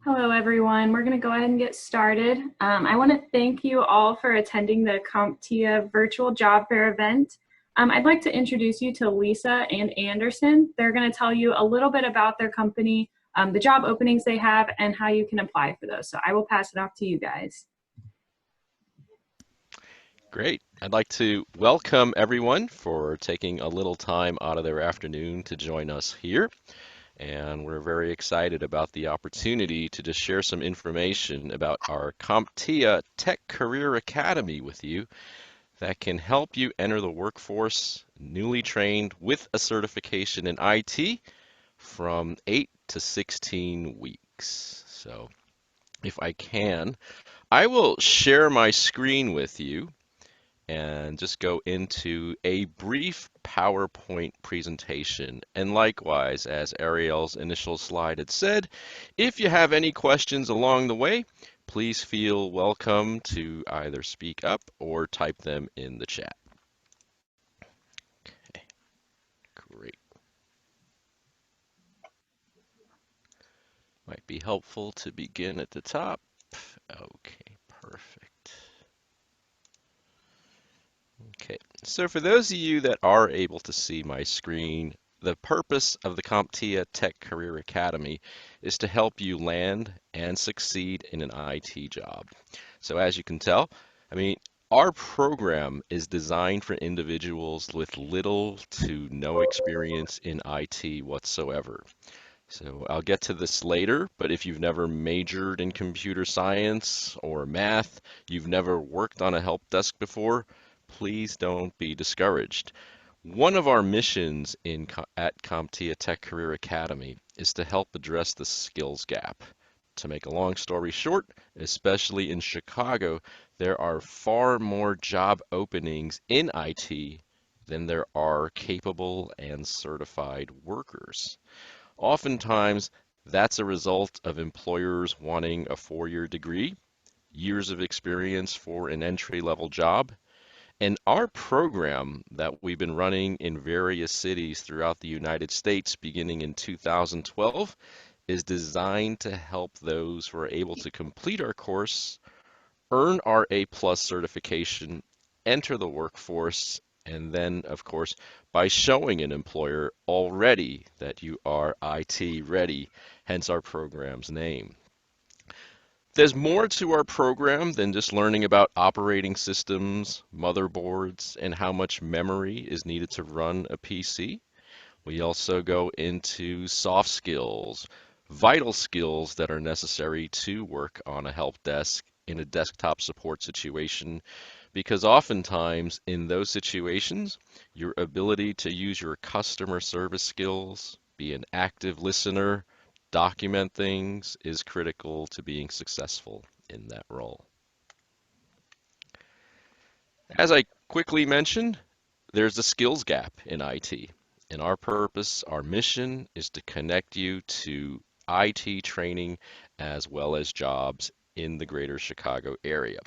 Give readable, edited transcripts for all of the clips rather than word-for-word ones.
Hello, everyone. We're going to go ahead and get started. I want to thank you all for attending the CompTIA virtual job fair event. I'd like to introduce you to Lisa and Anderson. They're going to tell you a little bit about their company, the job openings they have, and how you can apply for those. So I will pass it off to you guys. Great. I'd like to welcome everyone for taking a little time out of their afternoon to join us here. And we're very excited about the opportunity to just share some information about our CompTIA Tech Career Academy with you that can help you enter the workforce newly trained with a certification in IT from 8 to 16 weeks. So if I can, I will share my screen with you and just go into a brief PowerPoint presentation. And likewise, as Ariel's initial slide had said, if you have any questions along the way, please feel welcome to either speak up or type them in the chat. Okay, great. Might be helpful to begin at the top. Okay, perfect. Okay, so for those of you that are able to see my screen, the purpose of the CompTIA Tech Career Academy is to help you land and succeed in an IT job. So as you can tell, our program is designed for individuals with little to no experience in IT whatsoever. So I'll get to this later, but if you've never majored in computer science or math, you've never worked on a help desk before, please don't be discouraged. One of our missions at CompTIA Tech Career Academy is to help address the skills gap. To make a long story short, especially in Chicago, there are far more job openings in IT than there are capable and certified workers. Oftentimes, that's a result of employers wanting a four-year degree, years of experience for an entry-level job, and our program that we've been running in various cities throughout the United States beginning in 2012 is designed to help those who are able to complete our course, earn our A+ certification, enter the workforce, and then, of course, by showing an employer already that you are IT ready, hence our program's name. There's more to our program than just learning about operating systems, motherboards, and how much memory is needed to run a PC. We also go into soft skills, vital skills that are necessary to work on a help desk in a desktop support situation, because oftentimes in those situations, your ability to use your customer service skills, be an active listener, document things is critical to being successful in that role. As I quickly mentioned, there's a skills gap in IT. And our purpose, our mission is to connect you to IT training as well as jobs in the greater Chicago area.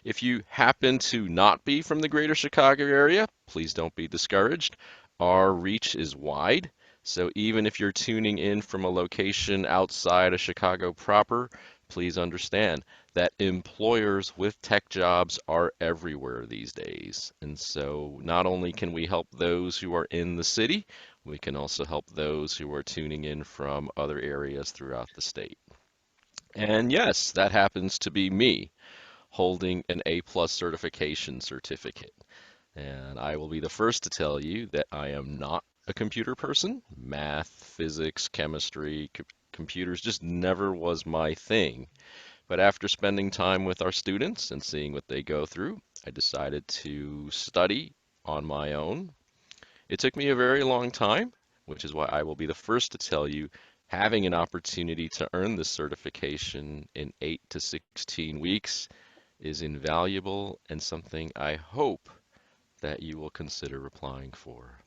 If you happen to not be from the greater Chicago area, please don't be discouraged. Our reach is wide. So even if you're tuning in from a location outside of Chicago proper, please understand that employers with tech jobs are everywhere these days. And so not only can we help those who are in the city, we can also help those who are tuning in from other areas throughout the state. And yes, that happens to be me holding an A+ certification certificate. And I will be the first to tell you that I am not a computer person. Math, physics, chemistry, computers just never was my thing. But after spending time with our students and seeing what they go through, I decided to study on my own. It took me a very long time, which is why I will be the first to tell you having an opportunity to earn this certification in 8 to 16 weeks is invaluable and something I hope that you will consider applying for.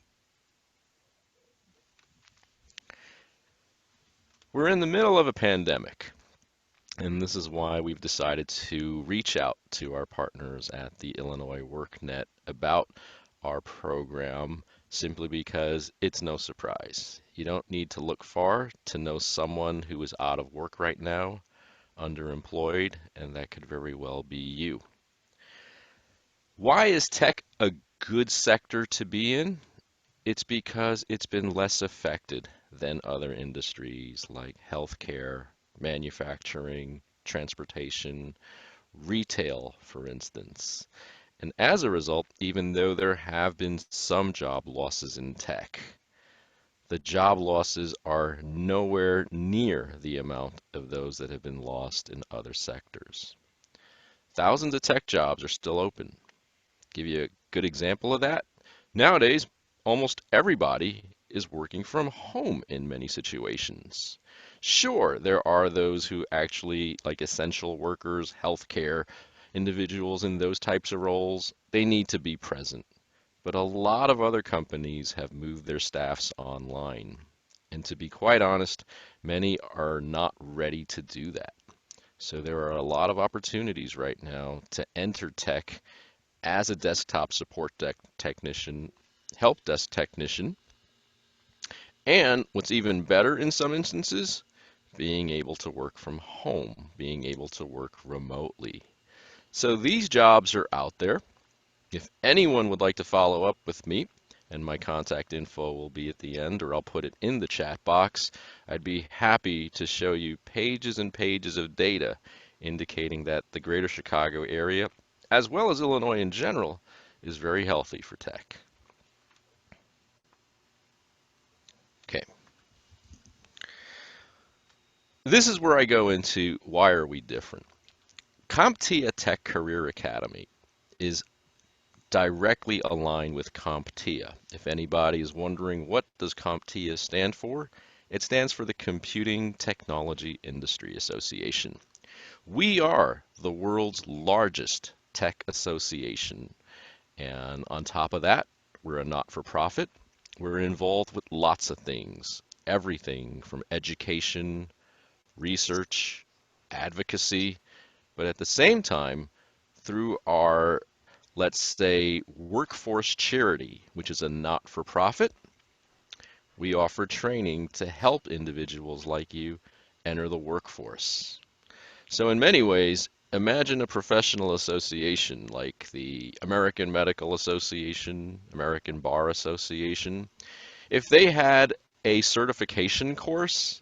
We're in the middle of a pandemic, and this is why we've decided to reach out to our partners at the Illinois WorkNet about our program simply because it's no surprise. You don't need to look far to know someone who is out of work right now, underemployed, and that could very well be you. Why is tech a good sector to be in? It's because it's been less affected than other industries like healthcare, manufacturing, transportation, retail, for instance. And as a result, even though there have been some job losses in tech, the job losses are nowhere near the amount of those that have been lost in other sectors. Thousands of tech jobs are still open. Give you a good example of that. Nowadays, almost everybody is working from home in many situations. Sure, there are those who actually, like essential workers, healthcare, individuals in those types of roles, they need to be present. But a lot of other companies have moved their staffs online. And to be quite honest, many are not ready to do that. So there are a lot of opportunities right now to enter tech as a desktop support technician, help desk technician, and what's even better in some instances, being able to work from home, being able to work remotely. So these jobs are out there. If anyone would like to follow up with me, and my contact info will be at the end, or I'll put it in the chat box, I'd be happy to show you pages and pages of data indicating that the greater Chicago area, as well as Illinois in general, is very healthy for tech. Okay, this is where I go into why are we different. CompTIA Tech Career Academy is directly aligned with CompTIA. If anybody is wondering what does CompTIA stand for, it stands for the Computing Technology Industry Association. We are the world's largest tech association. And on top of that, we're a not-for-profit. We're involved with lots of things, everything from education, research, advocacy, but at the same time, through our, let's say, workforce charity, which is a not-for-profit, we offer training to help individuals like you enter the workforce. So in many ways, imagine a professional association like the American Medical Association, American Bar Association. If they had a certification course,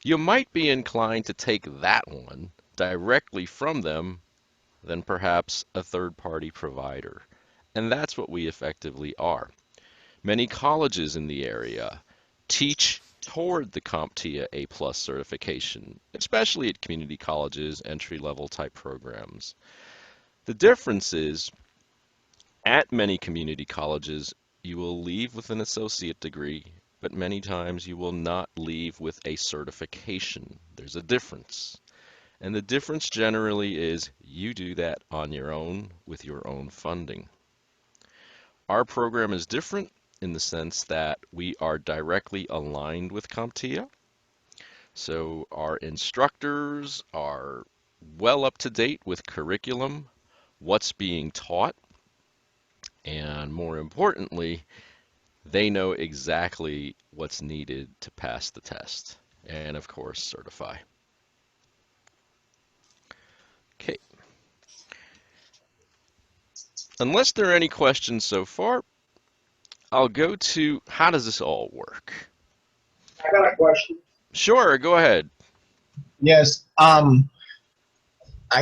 you might be inclined to take that one directly from them than perhaps a third-party provider. And that's what we effectively are. Many colleges in the area teach toward the CompTIA A+ certification, especially at community colleges, entry-level type programs. The difference is, at many community colleges, you will leave with an associate degree, but many times you will not leave with a certification. There's a difference. And the difference generally is you do that on your own with your own funding. Our program is different in the sense that we are directly aligned with CompTIA. So our instructors are well up to date with curriculum, what's being taught, and more importantly, they know exactly what's needed to pass the test and, of course, certify. Okay. Unless there are any questions so far, I'll go to how does this all work? I got a question. Sure, go ahead. Yes. I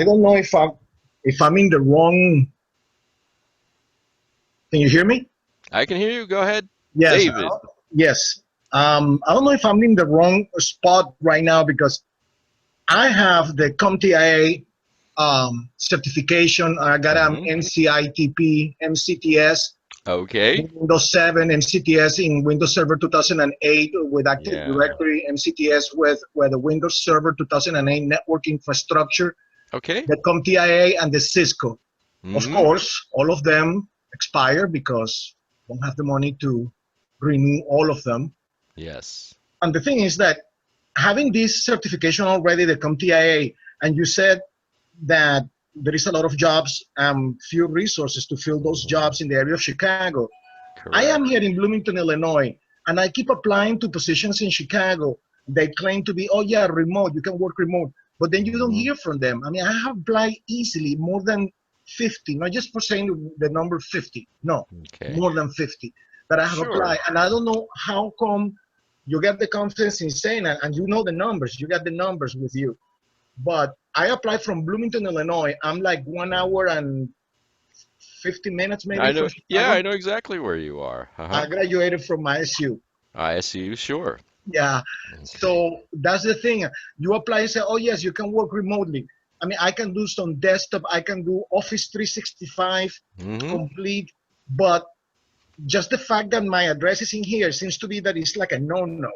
don't know if I'm in the wrong. Can you hear me? I can hear you. Go ahead. Yes. David. Yes. I don't know if I'm in the wrong spot right now because I have the CompTIA certification. I got an NCITP, MCTS, Okay. Windows 7, MCTS in Windows Server 2008 with Active Yeah. Directory, MCTS with the Windows Server 2008 network infrastructure, Okay. the CompTIA, and the Cisco. Of Mm-hmm. course, all of them expire because I don't have the money to renew all of them. Yes. And the thing is that having this certification already, the CompTIA, and you said that there is a lot of jobs and few resources to fill those jobs in the area of Chicago. I am Correct. here in Bloomington, Illinois, and I keep applying to positions in Chicago. They claim to be, oh yeah, remote, you can work remote, but then you don't Hmm. hear from them. I mean, I have applied easily more than 50, not just for saying the number 50, no, Okay. more than 50 that I have Sure. applied. And I don't know how come you get the confidence in saying that, and you know the numbers, you got the numbers with you. But I applied from Bloomington, Illinois. I'm like 1 hour and 50 minutes maybe I from know. Yeah, Chicago. I know exactly where you are. I graduated from ISU. ISU, sure. Yeah. Okay. So that's the thing. You apply and say, oh, yes, you can work remotely. I mean, I can do some desktop, I can do Office 365 Hmm. complete, but just the fact that my address is in here seems to be that it's like a no-no.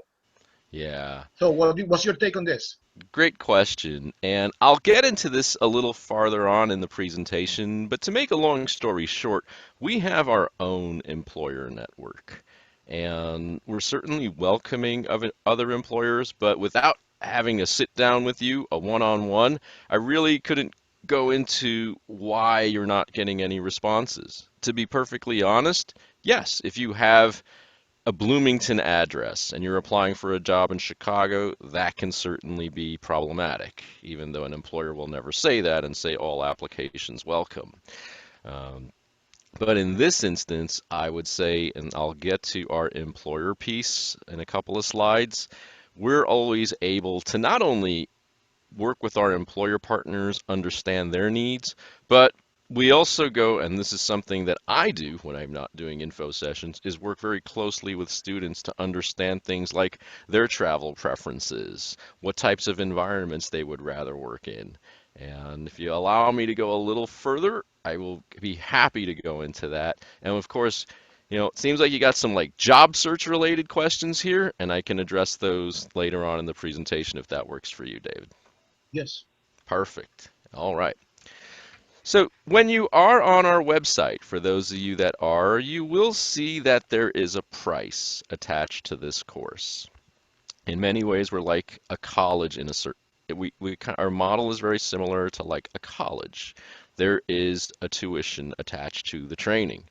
Yeah. So what's your take on this? Great question. And I'll get into this a little farther on in the presentation, but to make a long story short, we have our own employer network. And we're certainly welcoming of other employers, but without having a sit down with you, a one-on-one, I really couldn't go into why you're not getting any responses. To be perfectly honest, yes, if you have a Bloomington address and you're applying for a job in Chicago, that can certainly be problematic, even though an employer will never say that and say all applications welcome. Um, but in this instance, I would say, and I'll get to our employer piece in a couple of slides, we're always able to not only work with our employer partners, understand their needs, but we also go, and this is something that I do when I'm not doing info sessions, is work very closely with students to understand things like their travel preferences, what types of environments they would rather work in. And if you allow me to go a little further, I will be happy to go into that. And of course, it seems like you got some like job search related questions here, and I can address those later on in the presentation if that works for you, David. Yes. Perfect. All right. So when you are on our website, for those of you that are, you will see that there is a price attached to this course. In many ways, we're like a college in a certain our model is very similar to like a college. There is a tuition attached to the training.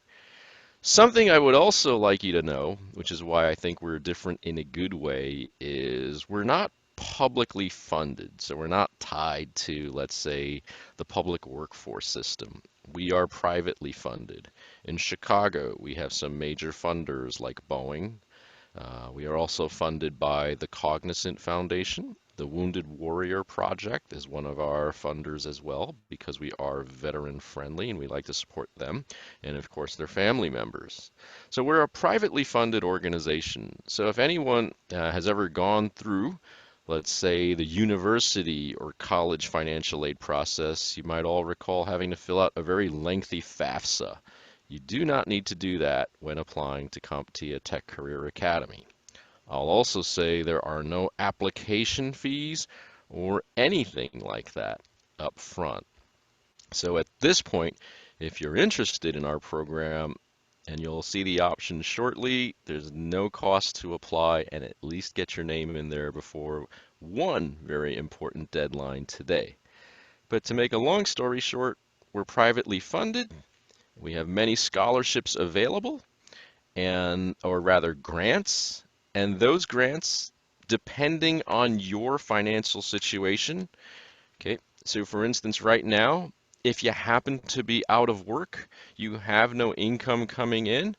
Something I would also like you to know, which is why I think we're different in a good way, is we're not publicly funded. So we're not tied to, let's say, the public workforce system. We are privately funded. In Chicago, we have some major funders like Boeing. We are also funded by the Cognizant Foundation. The Wounded Warrior Project is one of our funders as well because we are veteran friendly and we like to support them and, of course, their family members. So we're a privately funded organization. So if anyone has ever gone through, let's say, the university or college financial aid process, you might all recall having to fill out a very lengthy FAFSA. You do not need to do that when applying to CompTIA Tech Career Academy. I'll also say there are no application fees or anything like that up front. So at this point, if you're interested in our program, and you'll see the options shortly, there's no cost to apply and at least get your name in there before one very important deadline today. But to make a long story short, we're privately funded. We have many scholarships available, and or rather grants, and those grants, depending on your financial situation, okay, so for instance right now, if you happen to be out of work, you have no income coming in,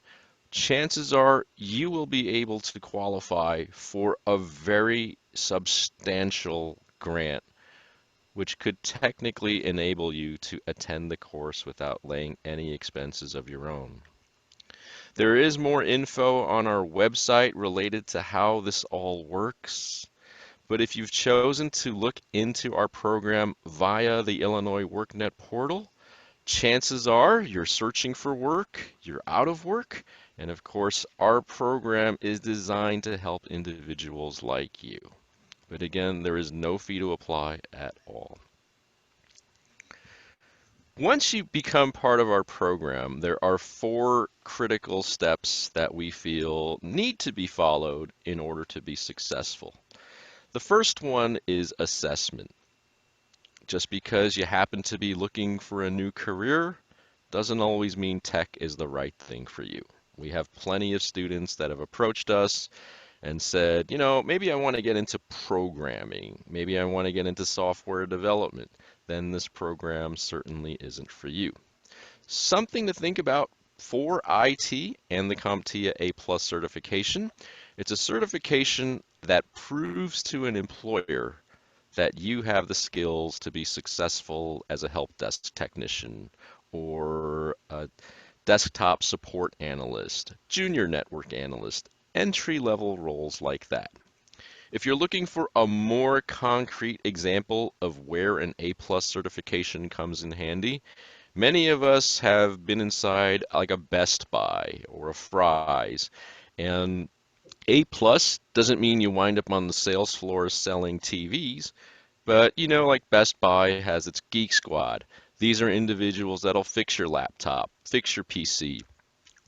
chances are you will be able to qualify for a very substantial grant, which could technically enable you to attend the course without laying any expenses of your own. There is more info on our website related to how this all works. But if you've chosen to look into our program via the Illinois WorkNet portal, chances are you're searching for work, you're out of work, and of course, our program is designed to help individuals like you. But again, there is no fee to apply at all. Once you become part of our program, there are four critical steps that we feel need to be followed in order to be successful. The first one is assessment. Just because you happen to be looking for a new career doesn't always mean tech is the right thing for you. We have plenty of students that have approached us and said, maybe I want to get into programming, maybe I want to get into software development, then this program certainly isn't for you. Something to think about for IT and the CompTIA A+ certification. It's a certification that proves to an employer that you have the skills to be successful as a help desk technician or a desktop support analyst, junior network analyst, entry-level roles like that. If you're looking for a more concrete example of where an A+ certification comes in handy, many of us have been inside like a Best Buy or a Fry's, and A+ doesn't mean you wind up on the sales floor selling TVs, but like Best Buy has its Geek Squad. These are individuals that'll fix your laptop, fix your PC,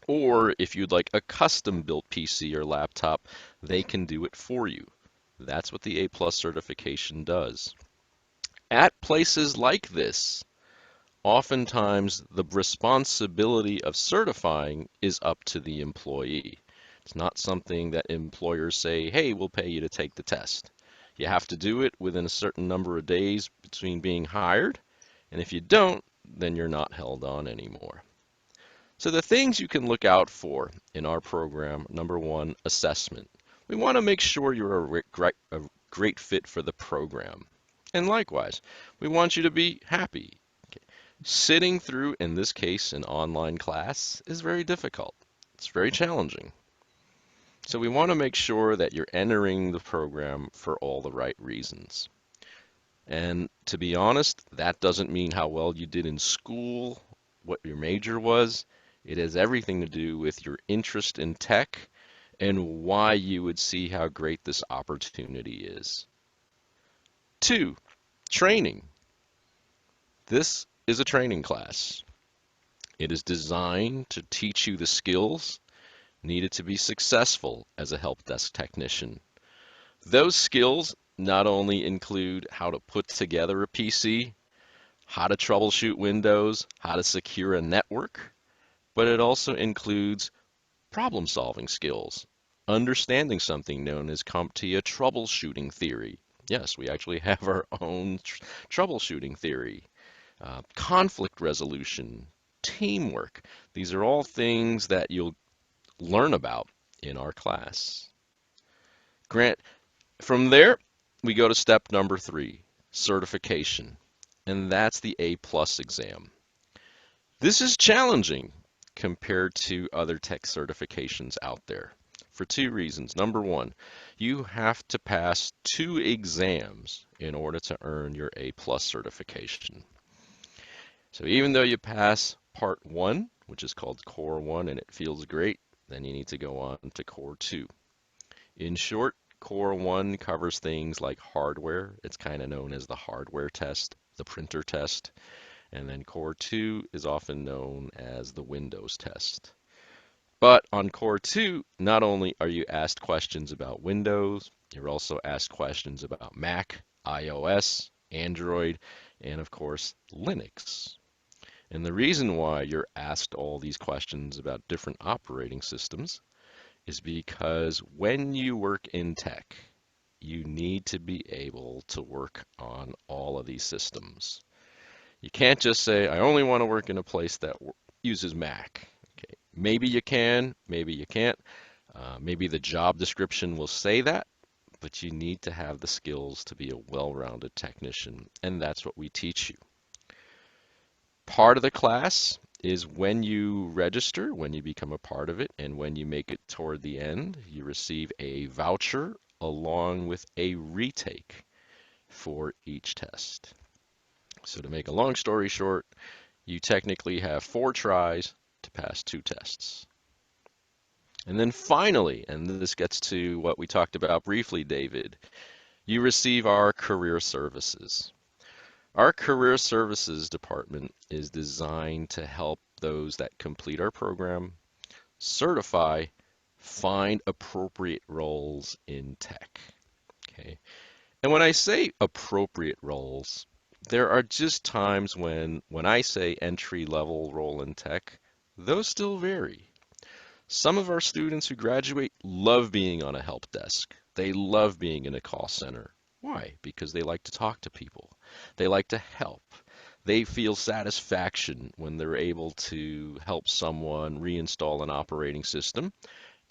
or if you'd like a custom-built PC or laptop, they can do it for you. That's what the A+ certification does. At places like this, oftentimes the responsibility of certifying is up to the employee. It's not something that employers say, hey, we'll pay you to take the test. You have to do it within a certain number of days between being hired, and if you don't, then you're not held on anymore. So the things you can look out for in our program, number one, assessment. We want to make sure you're a great fit for the program. And likewise, we want you to be happy. Okay. Sitting through, in this case, an online class is very difficult. It's very challenging. So we want to make sure that you're entering the program for all the right reasons. And to be honest, that doesn't mean how well you did in school, what your major was. It has everything to do with your interest in tech and why you would see how great this opportunity is. 2, training. This is a training class. It is designed to teach you the skills needed to be successful as a help desk technician. Those skills not only include how to put together a PC, how to troubleshoot Windows, how to secure a network, but it also includes problem-solving skills, understanding something known as CompTIA troubleshooting theory. Yes, we actually have our own troubleshooting theory. Conflict resolution, teamwork. These are all things that you'll learn about in our class. Grant, from there, we go to step number 3, certification, and that's the A+ exam. This is challenging compared to other tech certifications out there for 2 reasons. Number 1, you have to pass 2 exams in order to earn your A+ certification. So even though you pass part 1, which is called core 1, and it feels great, then you need to go on to core 2. In short, core 1 covers things like hardware. It's kind of known as the hardware test, the printer test. And then core 2 is often known as the Windows test. But on core 2, not only are you asked questions about Windows, you're also asked questions about Mac, iOS, Android, and of course, Linux. And the reason why you're asked all these questions about different operating systems is because when you work in tech, you need to be able to work on all of these systems. You can't just say, I only want to work in a place that uses Mac. Okay. Maybe you can, maybe you can't. Maybe the job description will say that, but you need to have the skills to be a well-rounded technician, and that's what we teach you. Part of the class is when you register, when you become a part of it, and when you make it toward the end, you receive a voucher along with a retake for each test. So to make a long story short, you technically have 4 tries to pass 2 tests. And then finally, and this gets to what we talked about briefly, David, you receive our career services. Our career services department is designed to help those that complete our program certify, find appropriate roles in tech. Okay. And when I say appropriate roles, there are just times when I say entry level role in tech, those still vary. Some of our students who graduate love being on a help desk. They love being in a call center. Why? Because they like to talk to people. They like to help. They feel satisfaction when they're able to help someone reinstall an operating system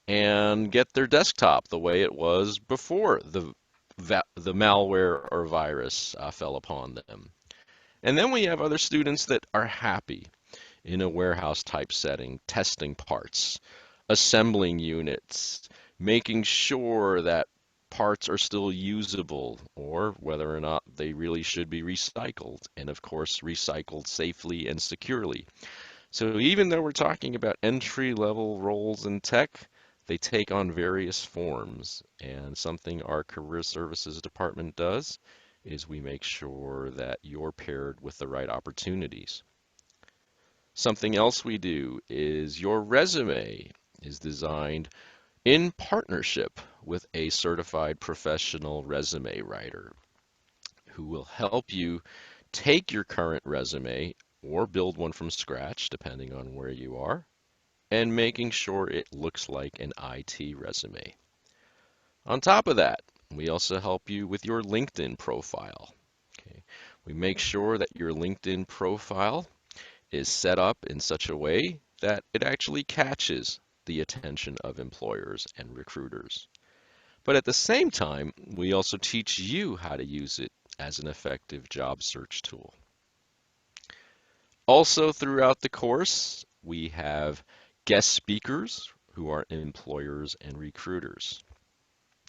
and get their desktop the way it was before the malware or virus fell upon them. And then we have other students that are happy in a warehouse type setting, testing parts, assembling units, making sure that parts are still usable or whether or not they really should be recycled, and of course, recycled safely and securely. So even though we're talking about entry level roles in tech, they take on various forms. And something our career services department does is we make sure that you're paired with the right opportunities. Something else we do is your resume is designed in partnership with a certified professional resume writer who will help you take your current resume or build one from scratch, depending on where you are, and making sure it looks like an IT resume. On top of that, we also help you with your LinkedIn profile. Okay. We make sure that your LinkedIn profile is set up in such a way that it actually catches the attention of employers and recruiters. But at the same time, we also teach you how to use it as an effective job search tool. Also, throughout the course, we have guest speakers who are employers and recruiters.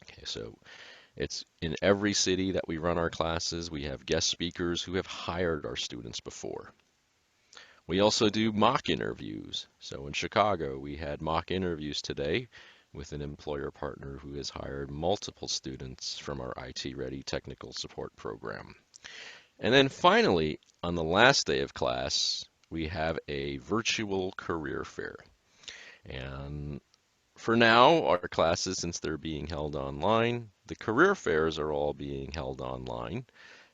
Okay, so it's in every city that we run our classes, we have guest speakers who have hired our students before. We also do mock interviews. So in Chicago, we had mock interviews today with an employer partner who has hired multiple students from our IT Ready technical support program. And then finally, on the last day of class, we have a virtual career fair. And for now, our classes, since they're being held online, the career fairs are all being held online.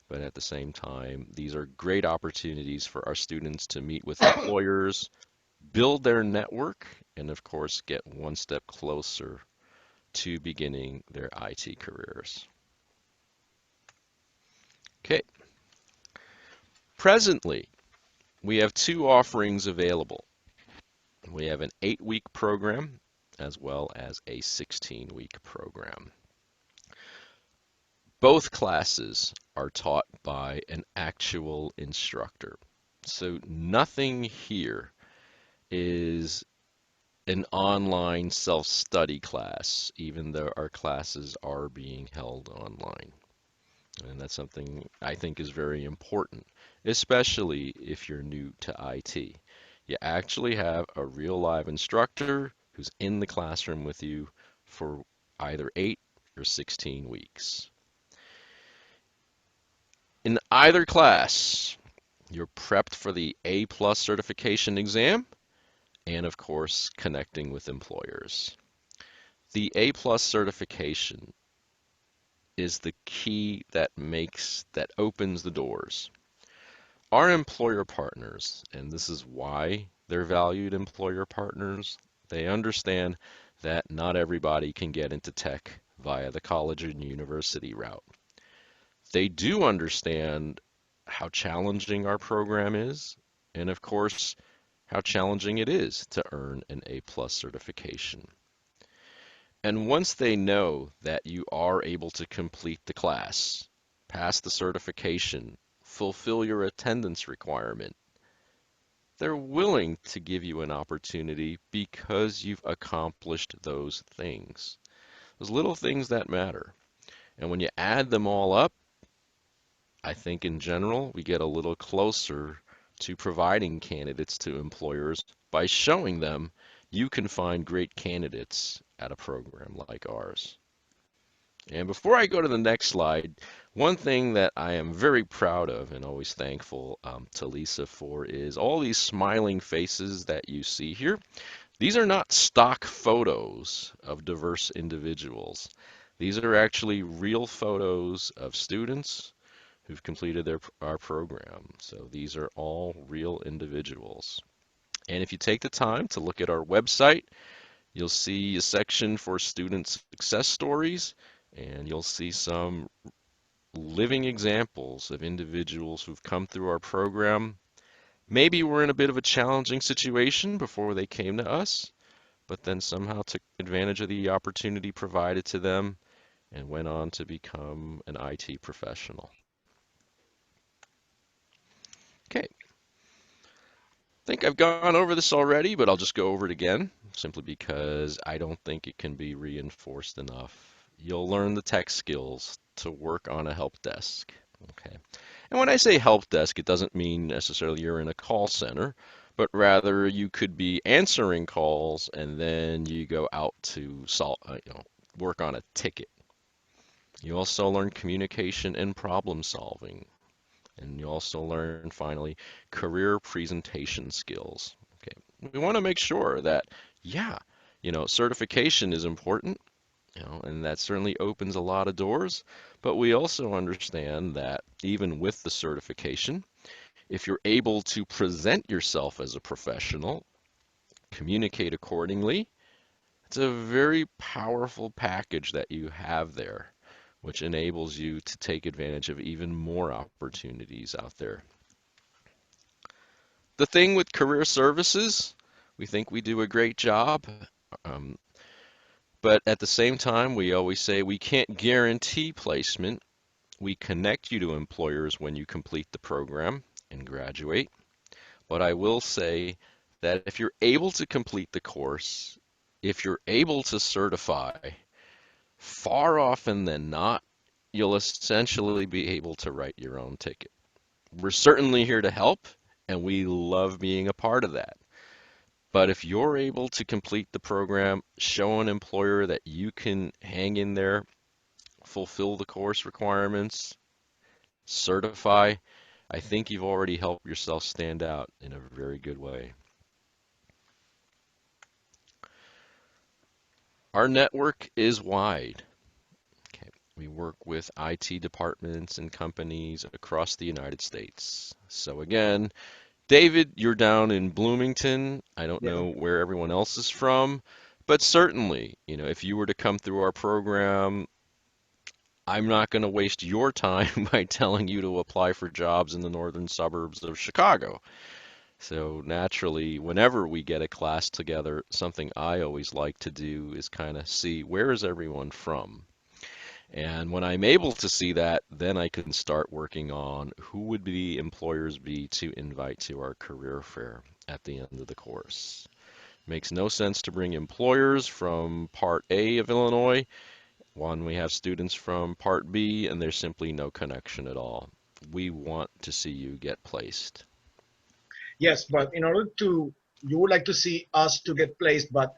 But at the same time, these are great opportunities for our students to meet with employers, build their network, and of course, get one step closer to beginning their IT careers. Okay. Presently, we have two offerings available. We have an 8-week program as well as a 16-week program. Both classes are taught by an actual instructor. So nothing here is an online self-study class, even though our classes are being held online. And that's something I think is very important, especially if you're new to IT. You actually have a real live instructor who's in the classroom with you for either 8 or 16 weeks. In either class, you're prepped for the A+ certification exam and, of course, connecting with employers. The A+ certification is the key that opens the doors. Our employer partners, and this is why they're valued employer partners, they understand that not everybody can get into tech via the college and university route. They do understand how challenging our program is, and of course, how challenging it is to earn an A+ certification. And once they know that you are able to complete the class, pass the certification, fulfill your attendance requirement, they're willing to give you an opportunity because you've accomplished those things. Those little things that matter. And when you add them all up, I think in general, we get a little closer to providing candidates to employers by showing them you can find great candidates at a program like ours. And before I go to the next slide, one thing that I am very proud of and always thankful to Lisa for is all these smiling faces that you see here. These are not stock photos of diverse individuals. These are actually real photos of students who've completed our program. So these are all real individuals. And if you take the time to look at our website, you'll see a section for student success stories, and you'll see some living examples of individuals who've come through our program. Maybe we're in a bit of a challenging situation before they came to us, but then somehow took advantage of the opportunity provided to them and went on to become an IT professional. Okay, I think I've gone over this already, but I'll just go over it again, simply because I don't think it can be reinforced enough. You'll learn the tech skills to work on a help desk. Okay. And when I say help desk, it doesn't mean necessarily you're in a call center, but rather you could be answering calls and then you go out to work on a ticket. You also learn communication and problem solving. And you also learn, finally, career presentation skills. Okay. We want to make sure that, yeah, certification is important, and that certainly opens a lot of doors. But we also understand that even with the certification, if you're able to present yourself as a professional, communicate accordingly, it's a very powerful package that you have there, which enables you to take advantage of even more opportunities out there. The thing with career services, we think we do a great job, um, but at the same time, we always say we can't guarantee placement. We connect you to employers when you complete the program and graduate. But I will say that if you're able to complete the course, if you're able to certify, far often than not, you'll essentially be able to write your own ticket. We're certainly here to help, and we love being a part of that. But if you're able to complete the program, show an employer that you can hang in there, fulfill the course requirements, certify, I think you've already helped yourself stand out in a very good way. Our network is wide. Okay. We work with IT departments and companies across the United States. So again, David, you're down in Bloomington. I don't Yeah. know where everyone else is from, but certainly, if you were to come through our program, I'm not going to waste your time by telling you to apply for jobs in the northern suburbs of Chicago. So naturally, whenever we get a class together, something I always like to do is kind of see where is everyone from. And when I'm able to see that, then I can start working on who would the employers be to invite to our career fair at the end of the course. Makes no sense to bring employers from Part A of Illinois when we have students from Part B and there's simply no connection at all. We want to see you get placed. Yes, but in order to, you would like to see us to get placed, but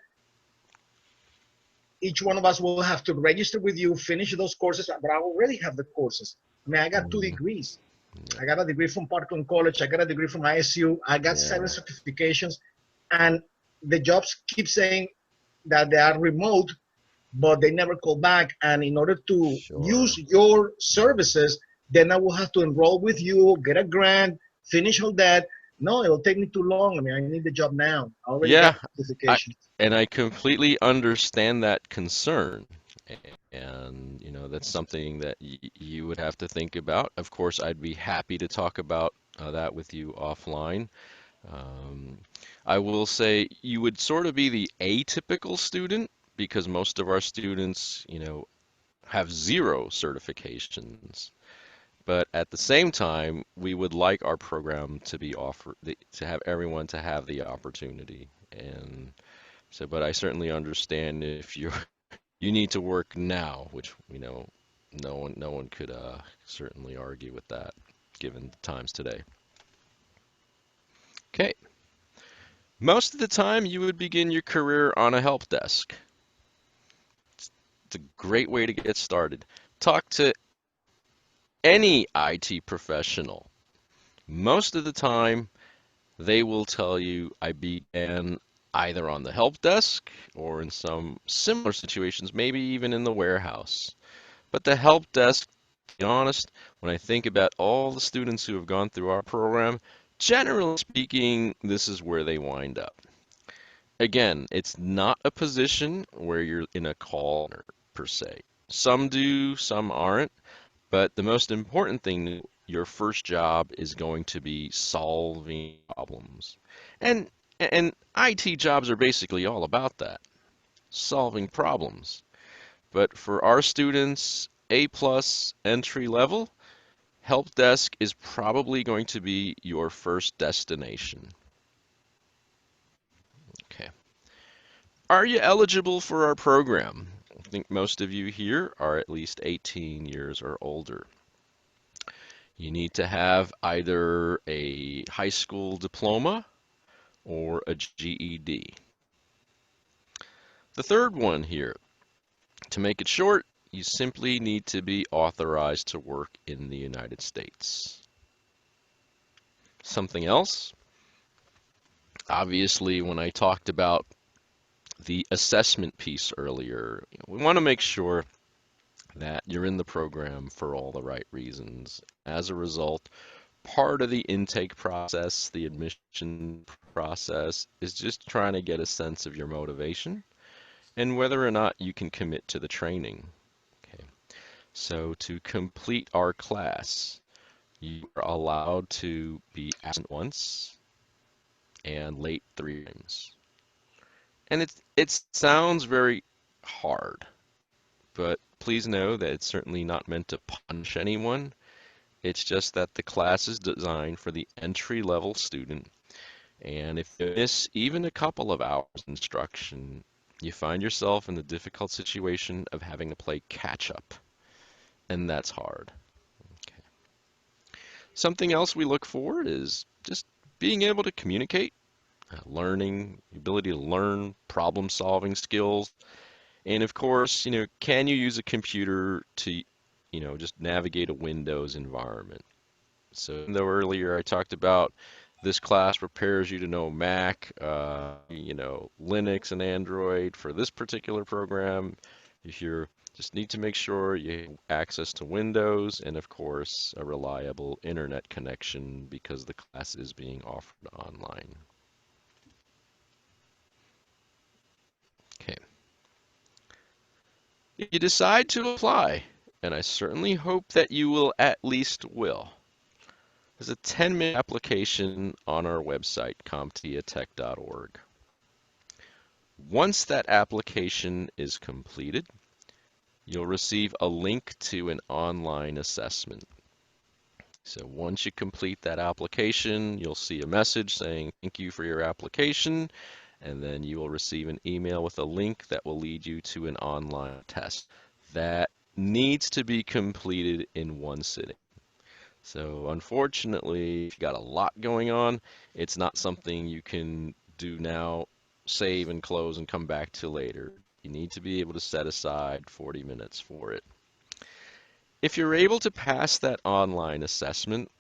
each one of us will have to register with you, finish those courses, but I already have the courses. I mean, I got 2 degrees. Yeah. I got a degree from Parkland College. I got a degree from ISU. I got 7 certifications. And the jobs keep saying that they are remote, but they never call back. And in order to Sure. use your services, then I will have to enroll with you, get a grant, finish all that. No, it'll take me too long. I mean, I need the job now. I already got Yeah, the I certification. and I completely understand that concern. And, that's something that you would have to think about. Of course, I'd be happy to talk about that with you offline. Um, I will say you would sort of be the atypical student because most of our students, have zero certifications. But at the same time, we would like our program to be offered, to have everyone to have the opportunity. And so, but I certainly understand if you need to work now, which no one could certainly argue with that, given the times today. Okay, most of the time you would begin your career on a help desk. It's a great way to get started. Talk to any IT professional. Most of the time, they will tell you I began either on the help desk or in some similar situations, maybe even in the warehouse. But the help desk be honest, when I think about all the students who have gone through our program, generally speaking, this is where they wind up. Again, it's not a position where you're in a call center per se. Some do, some aren't, but the most important thing, your first job is going to be solving problems. And and IT jobs are basically all about that, solving problems. But for our students, A plus entry level, help desk is probably going to be your first destination. Okay. Are you eligible for our program? I think most of you here are at least 18 years or older. You need to have either a high school diploma or a GED. The third one here, to make it short, you simply need to be authorized to work in the United States. Something else? Obviously, when I talked about the assessment piece earlier, we want to make sure that you're in the program for all the right reasons. As a result, part of the intake process, the admission process, is just trying to get a sense of your motivation and whether or not you can commit to the training. Okay. So to complete our class, you are allowed to be absent once and late 3 times. And it sounds very hard, but please know that it's certainly not meant to punish anyone. It's just that the class is designed for the entry-level student, and if you miss even a couple of hours instruction, you find yourself in the difficult situation of having to play catch-up, and that's hard. Okay. Something else we look for is just being able to communicate, learning, the ability to learn, problem-solving skills, and of course, can you use a computer to, just navigate a Windows environment? So even though earlier I talked about this class prepares you to know Mac, Linux and Android for this particular program, if you just need to make sure you have access to Windows and of course a reliable internet connection because the class is being offered online. Okay. If you decide to apply, and I certainly hope that you will at least will, there's a 10-minute application on our website, CompTIAtech.org. Once that application is completed, you'll receive a link to an online assessment. So once you complete that application, you'll see a message saying thank you for your application, and then you will receive an email with a link that will lead you to an online test that needs to be completed in one sitting. So unfortunately, if you got a lot going on, it's not something you can do now, save and close and come back to later. You need to be able to set aside 40 minutes for it. If you're able to pass that online assessment,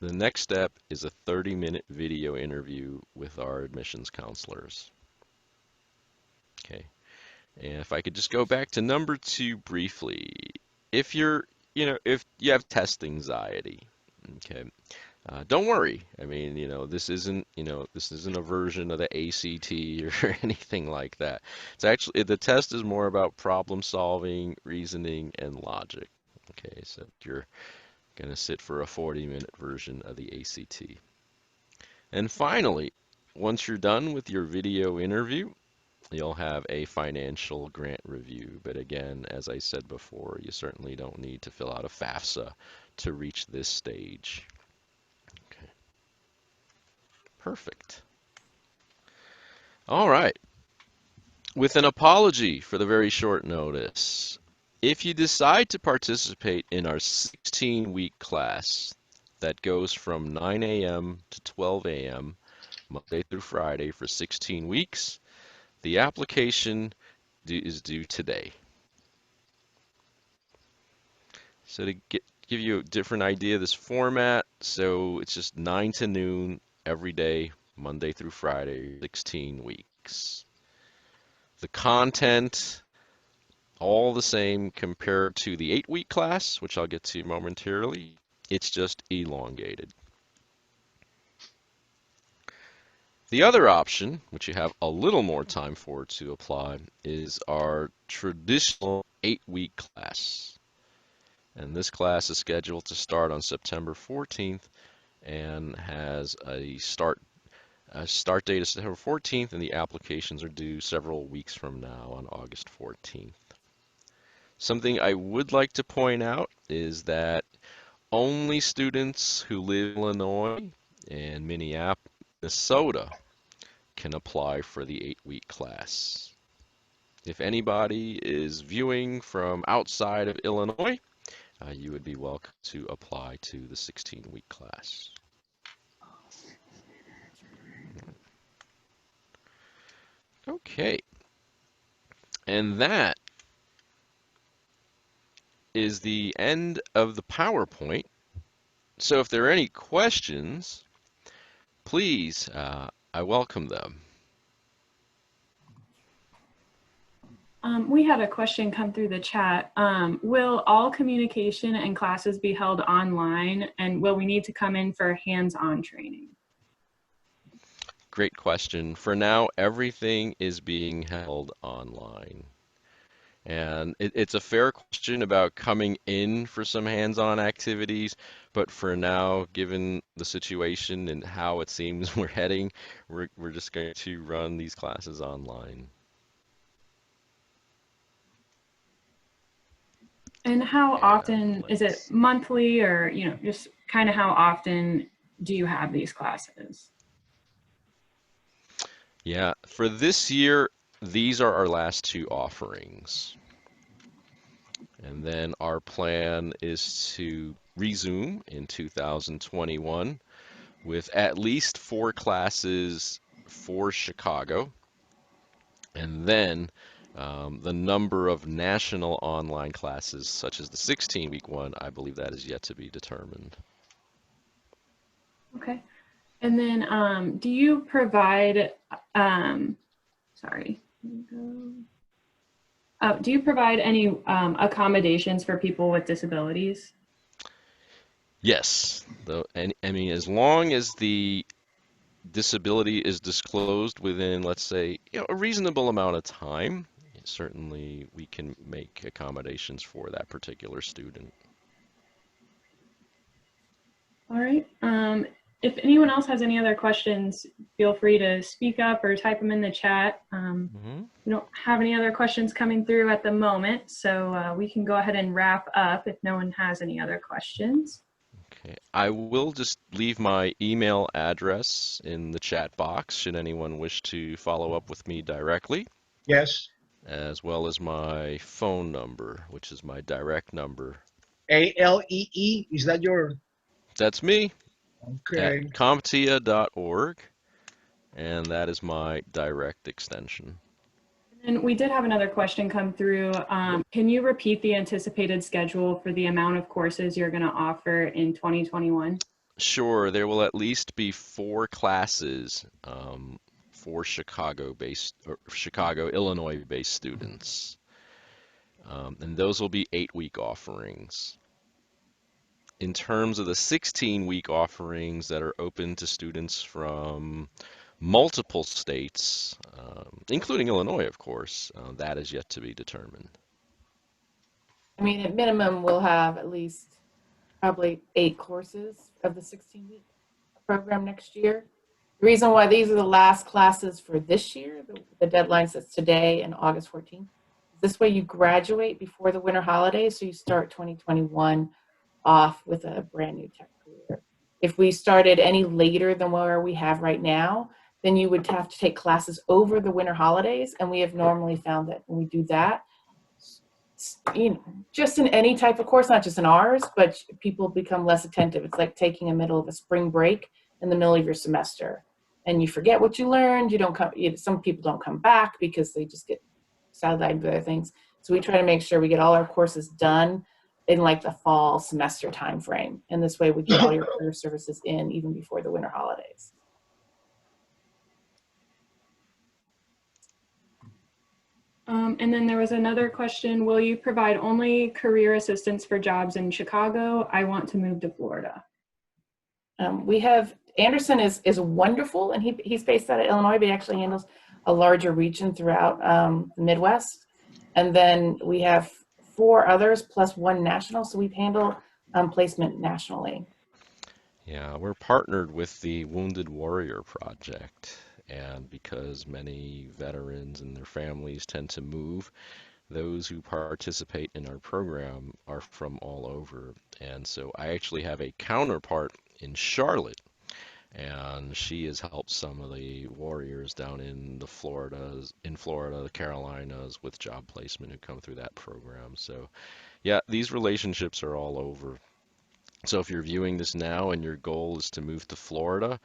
the next step is a 30-minute video interview with our admissions counselors. Okay. And if I could just go back to number 2 briefly. If if you have test anxiety, okay, don't worry. I mean, this isn't a version of the ACT or anything like that. It's actually, the test is more about problem solving, reasoning, and logic. Okay, so you're going to sit for a 40-minute version of the ACT. And finally, once you're done with your video interview, you'll have a financial grant review. But again, as I said before, you certainly don't need to fill out a FAFSA to reach this stage. Okay. Perfect. All right. With an apology for the very short notice, if you decide to participate in our 16-week class that goes from 9 a.m. to 12 a.m. Monday through Friday for 16 weeks, the application is due today. So to give you a different idea of this format, so it's just 9 to noon every day, Monday through Friday, 16 weeks. The content, all the same compared to the 8-week class, which I'll get to momentarily. It's just elongated. The other option, which you have a little more time for to apply, is our traditional 8-week class. And this class is scheduled to start on September 14th and has a start date of September 14th, and the applications are due several weeks from now on August 14th. Something I would like to point out is that only students who live in Illinois and Minneapolis, Minnesota can apply for the 8-week class. If anybody is viewing from outside of Illinois, you would be welcome to apply to the 16-week class. Okay, and that is the end of the PowerPoint. So if there are any questions, please, I welcome them. We had a question come through the chat. Will all communication and classes be held online, and will we need to come in for hands-on training? Great question. For now, everything is being held online. And it's a fair question about coming in for some hands-on activities, but for now, given the situation and how it seems we're heading, we're just going to run these classes online. And how often, is it monthly, or just kind of how often do you have these classes? Yeah, for this year, these are our last 2 offerings. And then our plan is to resume in 2021 with at least 4 classes for Chicago. And then the number of national online classes, such as the 16-week one, I believe that is yet to be determined. Okay. And then do you provide, do you provide any accommodations for people with disabilities? Yes. I mean, as long as the disability is disclosed within, let's say, a reasonable amount of time, certainly we can make accommodations for that particular student. All right. If anyone else has any other questions, feel free to speak up or type them in the chat. We don't have any other questions coming through at the moment, so we can go ahead and wrap up if no one has any other questions. Okay, I will just leave my email address in the chat box should anyone wish to follow up with me directly. Yes. As well as my phone number, which is my direct number. ALEE, is that your? That's me. Okay. At CompTIA.org, and that is my direct extension. And we did have another question come through. Can you repeat the anticipated schedule for the amount of courses you're going to offer in 2021? Sure, there will at least be 4 classes for Chicago, Illinois-based students. And those will be 8-week offerings. In terms of the 16-week offerings that are open to students from multiple states, including Illinois, of course, that is yet to be determined. I mean, at minimum, we'll have at least probably 8 courses of the 16-week program next year. The reason why these are the last classes for this year, the deadline says today and August 14th. This way you graduate before the winter holidays, so you start 2021 off with a brand new tech career. If we started any later than where we have right now, then you would have to take classes over the winter holidays, and we have normally found that when we do that, just in any type of course, not just in ours, but people become less attentive. It's like taking a middle of a spring break in the middle of your semester, and you forget what you learned. You don't come. Some people don't come back because they just get sidelined with other things. So we try to make sure we get all our courses done in like the fall semester time frame, and this way we get all your career services in even before the winter holidays. And then there was another question, will you provide only career assistance for jobs in Chicago? I want to move to Florida. We have, Anderson is wonderful, and he's based out of Illinois, but he actually handles a larger region throughout the Midwest. And then we have 4 others plus 1 national, so we handle placement nationally. Yeah, we're partnered with the Wounded Warrior Project, and because many veterans and their families tend to move, those who participate in our program are from all over. And so I actually have a counterpart in Charlotte, and she has helped some of the warriors down in Florida, the Carolinas, with job placement who come through that program. So yeah, these relationships are all over. So if you're viewing this now and your goal is to move to Florida,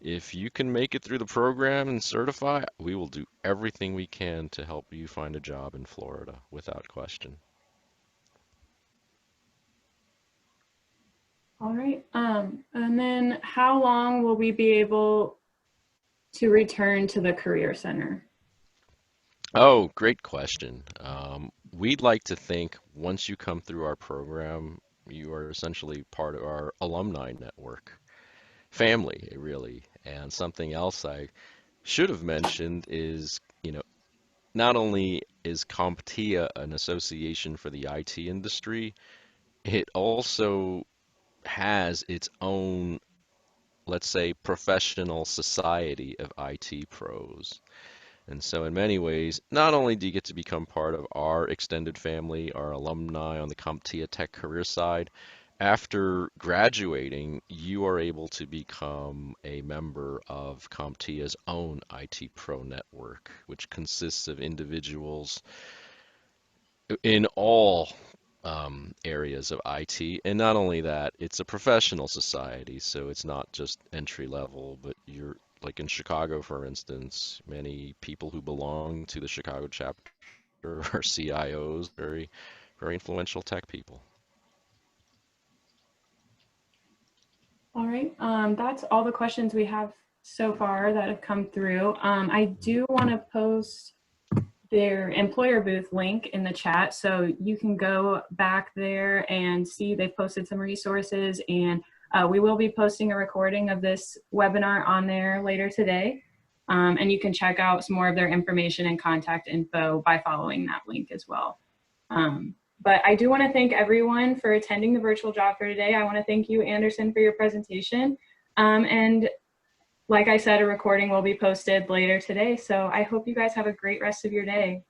if you can make it through the program and certify, we will do everything we can to help you find a job in Florida without question. All right. And then how long will we be able to return to the Career Center? Oh, great question. We'd like to think once you come through our program, you are essentially part of our alumni network, family, really. And something else I should have mentioned is, not only is CompTIA an association for the IT industry, it also has its own, let's say, professional society of IT pros. And so, in many ways, not only do you get to become part of our extended family, our alumni on the CompTIA Tech career side, after graduating, you are able to become a member of CompTIA's own IT Pro network, which consists of individuals in all areas of IT. And not only that, it's a professional society, so it's not just entry level, but you're like in Chicago, for instance, many people who belong to the Chicago chapter are CIOs, very, very influential tech people. All right. That's all the questions we have so far that have come through. I do want to post their employer booth link in the chat, so you can go back there and see they've posted some resources, and we will be posting a recording of this webinar on there later today, and you can check out some more of their information and contact info by following that link as well. But I do want to thank everyone for attending the virtual job fair today. I want to thank you, Anderson, for your presentation, and like I said, a recording will be posted later today. So I hope you guys have a great rest of your day.